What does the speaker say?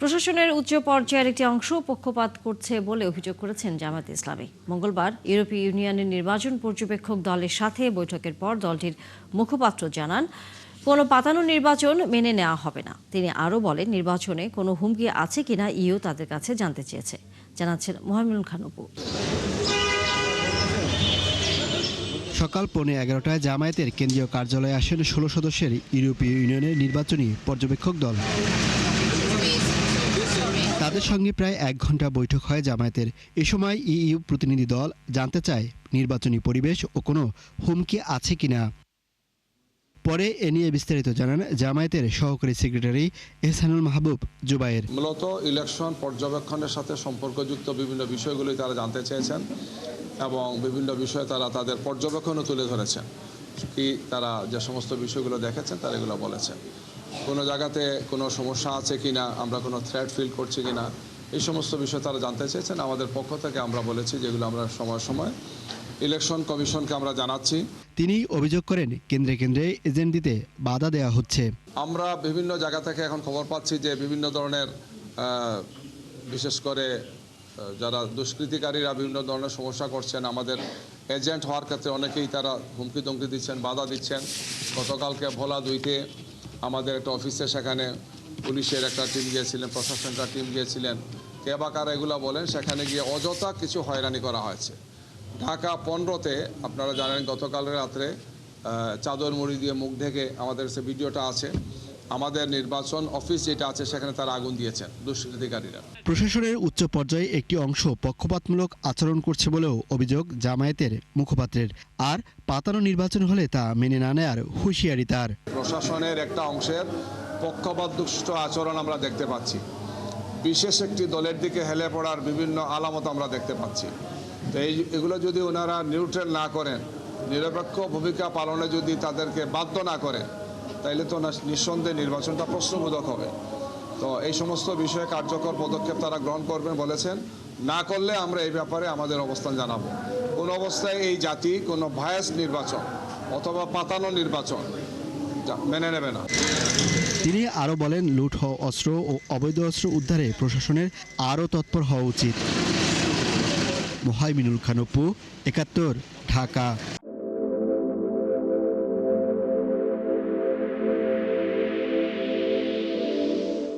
প্রশাসনের উচ্চ পর্যায়ের একটি অংশ পক্ষপাত করছে বলে অভিযোগ করেছেন জামায়াতে ইসলামী। মঙ্গলবার ইউরোপীয় ইউনিয়নের নির্বাচন পর্যবেক্ষক দলের সাথে বৈঠকের পর দলটির মুখপাত্র জানান, কোনো পাতানো নির্বাচন মেনে নেওয়া হবে না। তিনি আরও বলেন, নির্বাচনে কোনো হুমকি আছে কিনা ইইউ তাদের কাছে জানতে চেয়েছে। জানাচ্ছেন মোহাম্মদুল খান অপু। সকাল 11:15টায় জামায়াতের কেন্দ্রীয় কার্যালয়ে আসেন 16 সদস্যের ইউরোপীয় ইউনিয়নের নির্বাচনী পর্যবেক্ষক দল। তাদের সঙ্গে প্রায় 1 ঘন্টা বৈঠক হয় জামায়াতের। এ সময় ইইউ প্রতিনিধি দল জানতে চায় নির্বাচনী পরিবেশ ও কোনো হুমকি আছে কিনা। পরে এ নিয়ে বিস্তারিত জানান জামায়াতের সহকারী সেক্রেটারি এহসানুল মাহবুব জুবায়ের। মূলত ইলেকশন পর্যবেক্ষণের সাথে সম্পর্কযুক্ত বিভিন্ন বিষয়গুলি তারা জানতে চেয়েছেন এবং বিভিন্ন বিষয়ে তারা তাদের পর্যবেক্ষণও তুলে ধরেছেন। কি তারা যে সমস্ত বিষয়গুলো দেখেছেন তারা এগুলো বলেছেন। কোনো জায়গাতে কোনো সমস্যা আছে কিনা, আমরা কোনো থ্রেট ফিল করছি কিনা, এই সমস্ত বিষয় তারা জানতে চেয়েছেন। আমাদের পক্ষ থেকে আমরা বলেছি যেগুলো আমরা সময় সময় ইলেকশন কমিশনকে আমরা জানাচ্ছি। তিনি অভিযোগ করেন, কেন্দ্রে কেন্দ্রে এজেন্ট দিতে বাধা দেওয়া হচ্ছে। আমরা বিভিন্ন জায়গা থেকে এখন খবর পাচ্ছি যে বিভিন্ন ধরনের বিশেষ করে যারা দুষ্কৃতিকারীরা বিভিন্ন ধরনের সমস্যা করছেন, আমাদের এজেন্ট হওয়ার ক্ষেত্রে অনেকেই তারা হুমকি ধমকি দিচ্ছেন, বাধা দিচ্ছেন। গতকালকে ভোলা 2-তে আমাদের একটা অফিসে সেখানে পুলিশের একটা টিম গিয়েছিলেন, প্রশাসনের টিম গিয়েছিলেন। কে বা কারা এগুলো বলেন, সেখানে গিয়ে অযথা কিছু হয়রানি করা হয়েছে। ঢাকা 15-তে আপনারা জানেন গতকালের রাত্রে চাদর মুড়ি দিয়ে মুখ ঢেকে, আমাদের সে ভিডিওটা আছে, আমাদের নির্বাচন অফিস যেটা আছে সেখানে তারা আগুন দিয়েছেন দুষ্কৃতিকারীরা। প্রশাসনের উচ্চ পর্যায়ে একটি অংশ পক্ষপাতমূলক আচরণ করছে বলেও অভিযোগ জামায়াতের মুখপাত্রের। আর পাতানো নির্বাচন হলে তা মেনে না নেয়ার হুঁশিয়ারি তার। প্রশাসনের একটা অংশের পক্ষপাতদুষ্ট আচরণ আমরা দেখতে পাচ্ছি। বিশেষ একটি দলের দিকে হেলে পড়ার বিভিন্ন আলামত আমরা দেখতে পাচ্ছি। তো এগুলো যদি ওনারা নিউট্রাল না করেন, নিরপেক্ষ ভূমিকা পালনে যদি তাদেরকে বাধ্য না করেন, তাইলে তো নিঃসন্দেহে নির্বাচনটা প্রশ্নবোধক হবে। তো এই সমস্ত বিষয়ে কার্যকর পদক্ষেপ তারা গ্রহণ করবেন বলেছেন। না করলে আমরা এই ব্যাপারে আমাদের অবস্থান জানাবো। কোনো অবস্থায় এই জাতি কোনো ভায়াস নির্বাচন অথবা পাতানো নির্বাচন মেনে নেবে না। তিনি আরও বলেন, লুট হওয়া অস্ত্র ও অবৈধ অস্ত্র উদ্ধারে প্রশাসনের আরও তৎপর হওয়া উচিত। মোহাম্মদুল খান অপু, 71, ঢাকা।